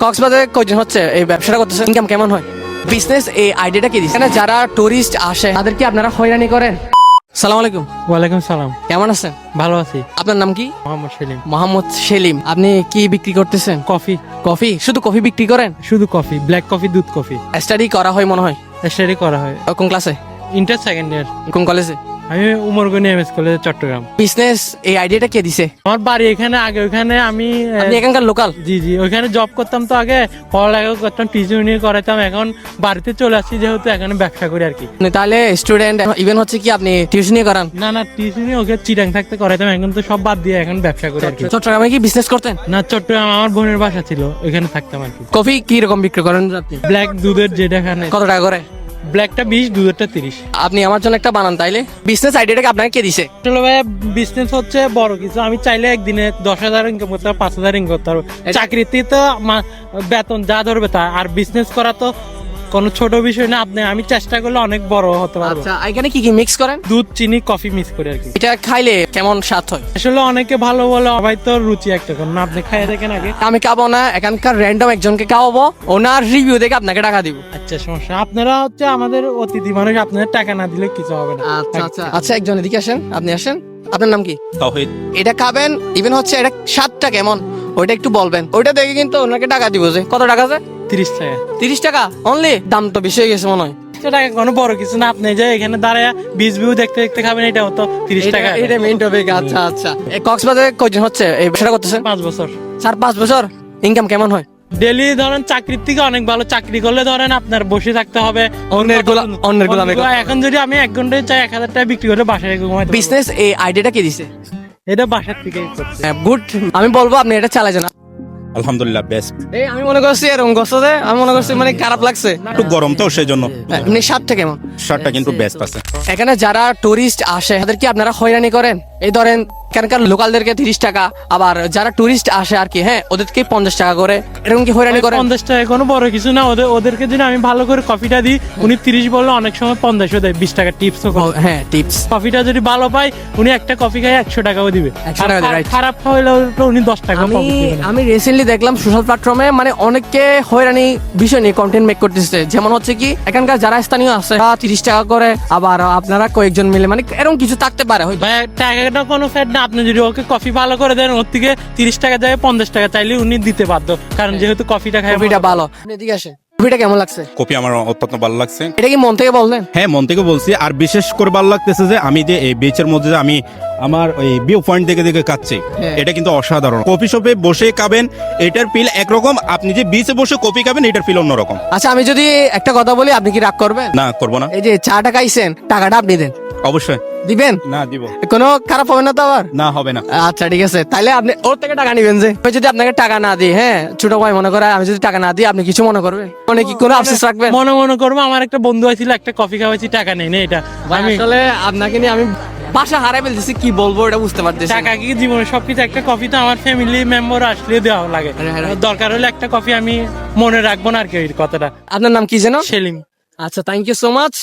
কক্সবাজারে কয়জন হচ্ছে এই ব্যবসাটা করতেছেন, ইনকাম কেমন হয়? বিজনেস এই আইডিয়াটা কি দিচ্ছে? এখানে যারা টুরিস্ট আসে তাদের কি আপনারা হয়রানি করেন? সালাম আলাইকুম। ওয়ালাইকুম সালাম। কেমন আছেন? ভালো আছি। আপনার নাম কি? মোহাম্মদ সেলিম। মোহাম্মদ সেলিম। আপনি কি বিক্রি করতেছেন? কফি। কফি? শুধু কফি বিক্রি করেন? শুধু কফি, ব্ল্যাক কফি, দুধ কফি। স্টাডি করা হয় মনে হয়। স্টাডি করা হয়। কোন ক্লাসে? Inter second year. কোন কলেজে? আমি উমরগনি এমএস কলেজ, চট্টগ্রাম। বিজনেস এই আইডিয়াটা কে দিছে? আমার বাড়ি এখানে, আগে ওইখানে আমি আপনি এখানকার লোকাল? জি জি, ওইখানে জব করতাম। তো আগে পড়ালেখা করতাম, টিউশনি করাতাম। এখন বাড়িতে চলে আসছি যেহেতু, এখানে ব্যবসা করি আর কি। তাহলে স্টুডেন্ট ইভেন হচ্ছে কি আপনি টিউশনি করান? না না, টিউশনি ওকে চিটাং থাকতে করাইতাম। এখন তো সব বাদ দিয়ে এখন ব্যবসা করি আর কি। চট্টগ্রামে কি বিজনেস করতেন? না, চট্টগ্রাম আমার বোনের বাসা ছিল, ওইখানে থাকতাম আর কি। কফি কি রকম বিক্রি করেন আপনি? ব্ল্যাক দুধের যেটা এখানে কত টাকা করে? ব্ল্যাকটা 20, দুধেরটা 30। আপনি আমার জন্য একটা বানান তাইলে। বিজনেস আইডিয়াটাকে আপনাকে কে দিছে? আসলে ভাই বিজনেস হচ্ছে বড় কিছু। আমি চাইলে একদিনে 10,000 ইনকাম করতে পারবো, 5,000 ইনকাম করতে পারবো। চাকরিতে তো বেতন যা ধরবে তা, আর বিজনেস করা তো কোনো ছোট বিষয় না। আমি চেষ্টা করলে অনেক বড় হতে পারবো। আচ্ছা, এখানে কি কি মিক্স করেন? দুধ, চিনি, কফি মিক্স করে আর কি। এটা খাইলে কেমন স্বাদ হয়? আসলে অনেকে ভালো বলে, সবাই তো রুচি একটা করে না। আপনি খাইয়ে দেখেন আগে। আমি খাবো না, এখানকার র্যান্ডম একজনকে খাওয়াবো, ওনার রিভিউ দেখে আপনাকে টাকা দিব। আচ্ছা, সমস্যা। আপনারা হচ্ছে আমাদের অতিথি মানুষ, আপনাদের টাকা না দিলে কিছু হবে না। আচ্ছা, একজন এদিকে আসেন, আপনি আসেন। আপনার নাম কি? তাওহীদ। এটা খাবেন, ইভেন হচ্ছে এটা স্বাদটা কেমন ওইটা একটু বলবেন। ওইটা দেখে কিন্তু ওনাকে টাকা দিব। যে কত টাকা? যে 30 টাকা। 30 টাকা অনলি? দাম তো বেশি হয়ে গেছে মনে হয়। টাকা কোনো বড় কিছু না। আপনি যে এখানে দাঁড়ায় বীজ ভিউ দেখতে দেখতে খাবেন, এটা হতো 30 টাকা। এটা মেইন টপিক। আচ্ছা আচ্ছা, এই কক্সবাজারে কয়জন হচ্ছে এই ব্যবসাটা করতেছেন? 5 বছর। 4-5 বছর। ইনকাম কেমন হয়? ডেলি ধরেন চাকরির থেকে অনেক ভালো। চাকরি করলে ধরেন আপনার বসে থাকতে হবে, অন্যের গোলামি। এখন যদি আমি 1 ঘন্টায় চাই 1000 টাকা বিক্রি করে বাসায় ঘুমাইতে। বিজনেস এই আইডিয়াটা কে দিছে? এটা বাসার থেকে করছে। গুড। আমি বলবো আপনি এটা চালাই যান। আলহামদুলিল্লাহ বেস্ট। এই আমি মনে করছি এরকম করছে যে আমি মনে করছি মানে খারাপ লাগছে। একটু গরম তো সেই জন্য। আপনি স্বাদটা কেমন? শার্টটা কিন্তু বেস্ট আছে। এখানে যারা টুরিস্ট আসে তাদের কি আপনারা হয়রানি করেন? এই ধরেন এখানকার লোকালদেরকে 30 টাকা, আবার যারা টুরিস্ট আসে আর কি, হ্যাঁ, ওদেরকে 50 টাকা করে, এরকম কি হয়রানি করেন? 50 টাকা কোনো বড় কিছু না। ওদেরকে যদি আমি ভালো করে কফিটা দিই, উনি 30 বললে অনেক সময় 50 দেয়, 20 টাকা টিপস। হ্যাঁ, টিপস। কফিটা যদি ভালো পাই, উনি একটা কফি খাই 100 টাকাও দিবে। 100 টাকা দেয়, right? খারাপ হলে উনি 10 টাকা আমি রিসেন্টলি দেখলাম সোশ্যাল প্ল্যাটফর্মে মানে অনেকে হয়রানি বিষয় নিয়ে কন্টেন্ট মেক করতেছে। যেমন হচ্ছে কি এখানকার যারা স্থানীয় আছে 30 টাকা করে, আবার আপনারা কয়েকজন মিলে মানে এরকম কিছু থাকতে পারে। ভাই টাকাটা কোনো ফ্যাট না। আপনি যদি ওকে কফি ভালো করে দেন, ওর থেকে 30 টাকা যায় 50 টাকা চাইলে উনি দিতে বাধ্য, কারণ যেহেতু কফিটা খায়। কফিটা ভালো। আপনি এদিকে আসেন। কফিটা কেমন লাগছে? কফি আমার অত্যন্ত ভালো লাগছে। এটা কি মন থেকে বললেন? হ্যাঁ, মন থেকে বলছি। আর বিশেষ করে ভালো লাগতেছে যে আমি যে এই বিচের মধ্যে যে আমি আমার ওই ভিউ পয়েন্ট দেখে দেখে খাচ্ছি, এটা কিন্তু অসাধারণ। কফি শপে বসে খাবেন, এটার ফিল একরকম। আপনি যে বিচে বসে কফি খাবেন, এটার ফিল অন্যরকম। আচ্ছা, আমি যদি একটা কথা বলি, আপনি কি রাগ করবেন? না, করবো না। এই যে চাটা খাইছেন, টাকাটা আপনি দেন। অবশ্যই দিবেন? না, দিব। কোনো খারাপ হবে না তো আবার? না, হবে না। আচ্ছা, ঠিক আছে। তাহলে আপনি ওর থেকে টাকা নিবেন। যে আমি যদি আপনাকে টাকা না দিই, হ্যাঁ, ছোট ভাই মনে করে, আমি যদি টাকা না দিই আপনি কিছু মনে করবেন? মনে কি কোনো আফসোস রাখবেন? মনে করবো আমার একটা বন্ধু আছিল, একটা কফি খাওয়াইছি, টাকা নেই না। এটা আমি আসলে আপনাকে নিয়ে আমি বাসা হারাই ফেলতেছি, কি বলবো এটা বুঝতে পারতেছি। টাকা কি জীবনে সবকিছু। একটা কফি তো আমার ফ্যামিলি মেম্বার আসলে দেওয়া লাগে। হ্যাঁ। দরকার হলে একটা কফি আমি মনে রাখবো না আর কি, এই কথাটা। আপনার নাম কি যেন? সেলিম। আচ্ছা, থ্যাংক ইউ সো মাচ।